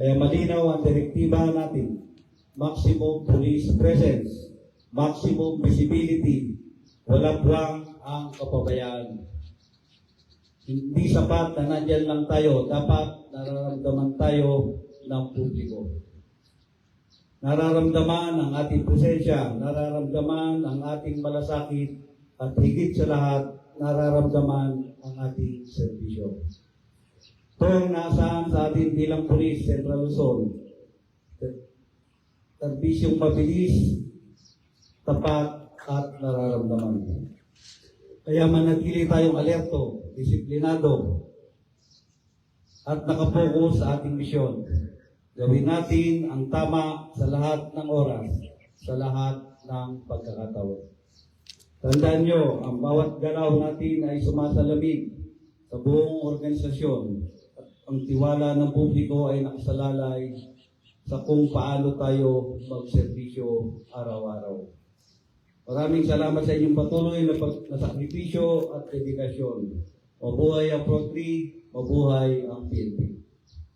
Kaya malinaw ang direktiba natin. Maximum police presence, maximum visibility, walang buwang ang kapabayaan. Hindi sapat na nandyan lang tayo, dapat nararamdaman tayo ng publiko. Nararamdaman ang ating presensya, nararamdaman ang ating malasakit, at higit sa lahat, nararamdaman ang ating serbisyo. Ito ang naasahan sa atin bilang Police Central Luzon. Serbisyong mabilis, tapat, at nararamdaman. Kaya manatili tayong alerto, disiplinado, at nakapokus sa ating misyon. Gawin natin ang tama sa lahat ng oras, sa lahat ng pagkakataon. Tandaan nyo, ang bawat galaw natin ay sumasalamig sa buong organisasyon at ang tiwala ng publiko ay nakasalalay sa kung paano tayo magserbisyo araw-araw. Maraming salamat sa inyong patuloy na sakripisyo at dedikasyon. Mabuhay ang Pro 3, mabuhay ang PNP.